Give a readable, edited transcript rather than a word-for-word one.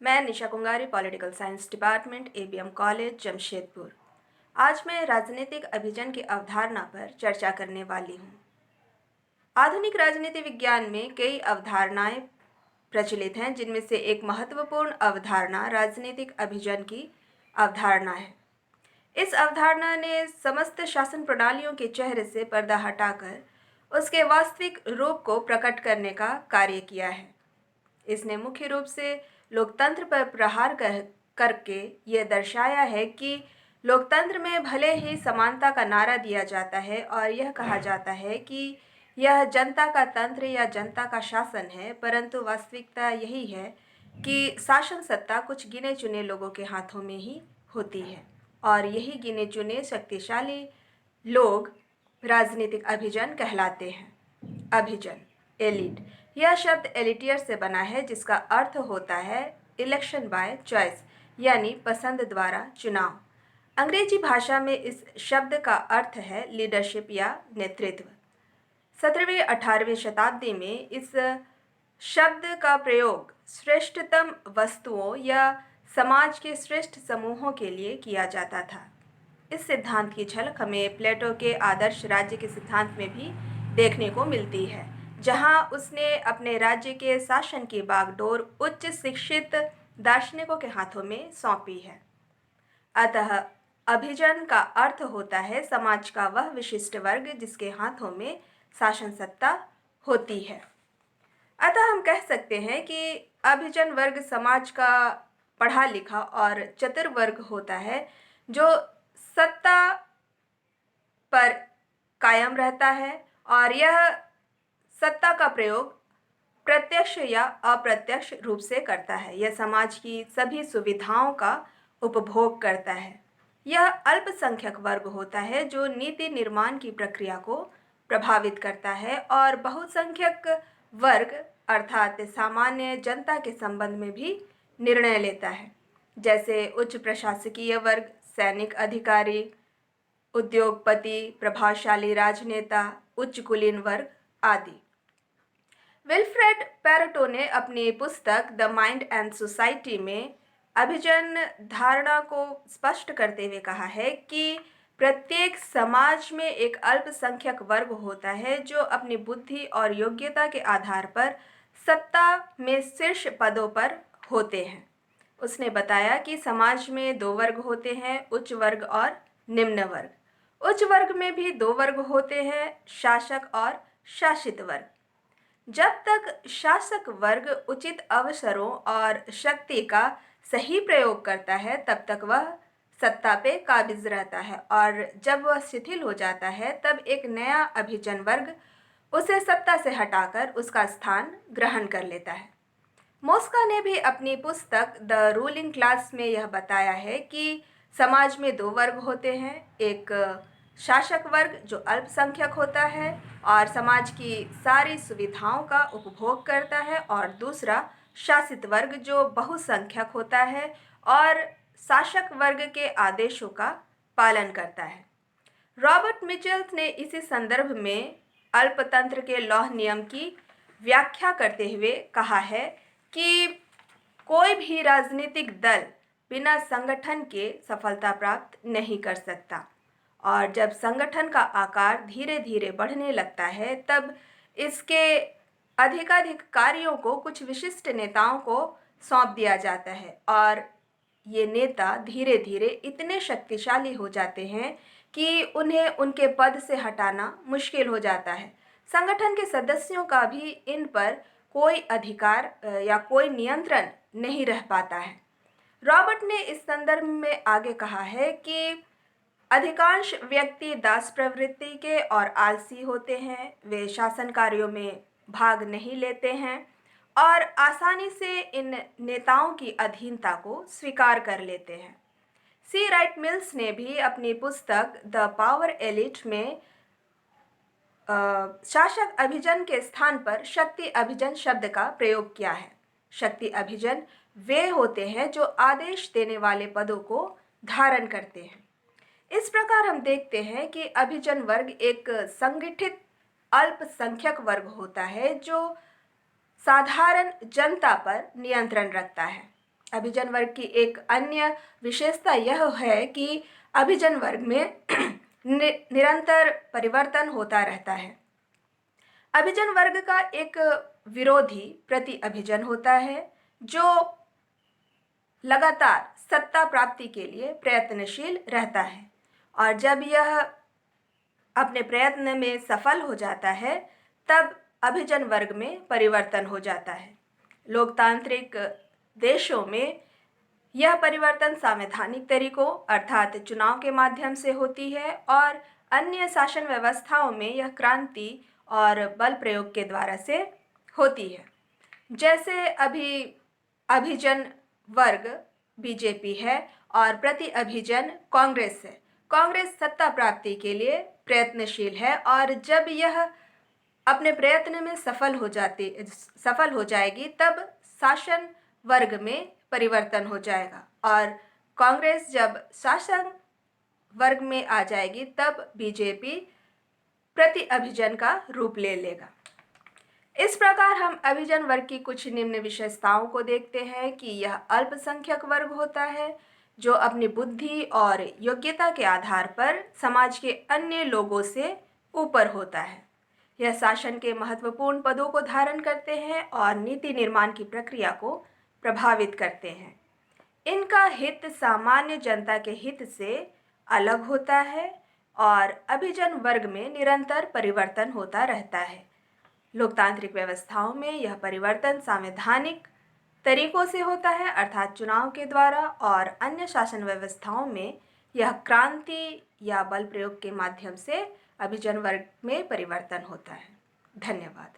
मैं Nisha Kungari, political science department, ABM college, Jamshedpur. आज मैं राजनीतिक अभिजन की अवधारणा पर चर्चा करने वाली हूँ। आधुनिक राजनीति विज्ञान में कई अवधारणाएं प्रचलित हैं, जिनमें से एक महत्वपूर्ण अवधारणा राजनीतिक अभिजन की अवधारणा है। इस अवधारणा ने समस्त शासन प्रणालियों के चेहरे से पर्दा हटाकर उसके वास्तविक रूप को प्रकट करने का कार्य किया है। इसने मुख्य रूप से लोकतंत्र पर प्रहार करके यह दर्शाया है कि लोकतंत्र में भले ही समानता का नारा दिया जाता है और यह कहा जाता है कि यह जनता का तंत्र या जनता का शासन है, परंतु वास्तविकता यही है कि शासन सत्ता कुछ गिने चुने लोगों के हाथों में ही होती है और यही गिने चुने शक्तिशाली लोग राजनीतिक अभिजन कहलाते हैं। अभिजन, एलिट। यह शब्द एलिटियर से बना है, जिसका अर्थ होता है इलेक्शन बाय चॉइस, यानी पसंद द्वारा चुनाव। अंग्रेजी भाषा में इस शब्द का अर्थ है लीडरशिप या नेतृत्व। 17वीं-18वीं शताब्दी में इस शब्द का प्रयोग श्रेष्ठतम वस्तुओं या समाज के श्रेष्ठ समूहों के लिए किया जाता था। इस सिद्धांत की झलक हमें प्लेटो के आदर्श राज्य के सिद्धांत में भी देखने को मिलती है, जहां उसने अपने राज्य के शासन की बागडोर उच्च शिक्षित दार्शनिकों के हाथों में सौंपी है। अतः अभिजन का अर्थ होता है समाज का वह विशिष्ट वर्ग जिसके हाथों में शासन सत्ता होती है। अतः हम कह सकते हैं कि अभिजन वर्ग समाज का पढ़ा लिखा और चतुर वर्ग होता है, जो सत्ता पर कायम रहता है और यह सत्ता का प्रयोग प्रत्यक्ष या अप्रत्यक्ष रूप से करता है। यह समाज की सभी सुविधाओं का उपभोग करता है। यह अल्पसंख्यक वर्ग होता है जो नीति निर्माण की प्रक्रिया को प्रभावित करता है और बहुसंख्यक वर्ग अर्थात सामान्य जनता के संबंध में भी निर्णय लेता है, जैसे उच्च प्रशासकीय वर्ग, सैनिक अधिकारी, उद्योगपति, प्रभावशाली राजनेता, उच्च कुलीन वर्ग आदि। विल्फ्रेड पैरेटो ने अपनी पुस्तक द माइंड एंड सोसाइटी में अभिजन धारणा को स्पष्ट करते हुए कहा है कि प्रत्येक समाज में एक अल्पसंख्यक वर्ग होता है जो अपनी बुद्धि और योग्यता के आधार पर सत्ता में शीर्ष पदों पर होते हैं। उसने बताया कि समाज में दो वर्ग होते हैं, उच्च वर्ग और निम्न वर्ग। उच्च वर्ग में भी दो वर्ग होते हैं, शासक और शासित वर्ग। जब तक शासक वर्ग उचित अवसरों और शक्ति का सही प्रयोग करता है, तब तक वह सत्ता पे काबिज रहता है और जब वह शिथिल हो जाता है, तब एक नया अभिजन वर्ग उसे सत्ता से हटाकर उसका स्थान ग्रहण कर लेता है। मोस्का ने भी अपनी पुस्तक द रूलिंग क्लास में यह बताया है कि समाज में दो वर्ग होते हैं, एक शासक वर्ग जो अल्पसंख्यक होता है और समाज की सारी सुविधाओं का उपभोग करता है, और दूसरा शासित वर्ग जो बहुसंख्यक होता है और शासक वर्ग के आदेशों का पालन करता है। रॉबर्ट मिचेल्स ने इसी संदर्भ में अल्पतंत्र के लौह नियम की व्याख्या करते हुए कहा है कि कोई भी राजनीतिक दल बिना संगठन के सफलता प्राप्त नहीं कर सकता और जब संगठन का आकार धीरे धीरे बढ़ने लगता है, तब इसके अधिकाधिक कार्यों को कुछ विशिष्ट नेताओं को सौंप दिया जाता है और ये नेता धीरे धीरे इतने शक्तिशाली हो जाते हैं कि उन्हें उनके पद से हटाना मुश्किल हो जाता है। संगठन के सदस्यों का भी इन पर कोई अधिकार या कोई नियंत्रण नहीं रह पाता है। रॉबर्ट ने इस संदर्भ में आगे कहा है कि अधिकांश व्यक्ति दास प्रवृत्ति के और आलसी होते हैं। वे शासन कार्यों में भाग नहीं लेते हैं और आसानी से इन नेताओं की अधीनता को स्वीकार कर लेते हैं। सी राइट मिल्स ने भी अपनी पुस्तक द पावर एलिट में शासक अभिजन के स्थान पर शक्ति अभिजन शब्द का प्रयोग किया है। शक्ति अभिजन वे होते हैं जो आदेश देने वाले पदों को धारण करते हैं। इस प्रकार हम देखते हैं कि अभिजन वर्ग एक संगठित अल्पसंख्यक वर्ग होता है जो साधारण जनता पर नियंत्रण रखता है। अभिजन वर्ग की एक अन्य विशेषता यह है कि अभिजन वर्ग में निरंतर परिवर्तन होता रहता है। अभिजन वर्ग का एक विरोधी प्रति अभिजन होता है जो लगातार सत्ता प्राप्ति के लिए प्रयत्नशील रहता है, और जब यह अपने प्रयत्न में सफल हो जाता है तब अभिजन वर्ग में परिवर्तन हो जाता है। लोकतांत्रिक देशों में यह परिवर्तन संवैधानिक तरीकों अर्थात चुनाव के माध्यम से होती है, और अन्य शासन व्यवस्थाओं में यह क्रांति और बल प्रयोग के द्वारा से होती है। जैसे अभी अभिजन वर्ग बीजेपी है और प्रति अभिजन कांग्रेस है। कांग्रेस सत्ता प्राप्ति के लिए प्रयत्नशील है, और जब यह अपने प्रयत्न में सफल हो जाएगी तब शासन वर्ग में परिवर्तन हो जाएगा, और कांग्रेस जब शासन वर्ग में आ जाएगी तब बीजेपी प्रति अभिजन का रूप ले लेगा। इस प्रकार हम अभिजन वर्ग की कुछ निम्न विशेषताओं को देखते हैं कि यह अल्पसंख्यक वर्ग होता है जो अपनी बुद्धि और योग्यता के आधार पर समाज के अन्य लोगों से ऊपर होता है। यह शासन के महत्वपूर्ण पदों को धारण करते हैं और नीति निर्माण की प्रक्रिया को प्रभावित करते हैं। इनका हित सामान्य जनता के हित से अलग होता है और अभिजन वर्ग में निरंतर परिवर्तन होता रहता है। लोकतांत्रिक व्यवस्थाओं में यह परिवर्तन संवैधानिक तरीकों से होता है अर्थात चुनाव के द्वारा, और अन्य शासन व्यवस्थाओं में यह क्रांति या बल प्रयोग के माध्यम से अभिजन वर्ग में परिवर्तन होता है। धन्यवाद।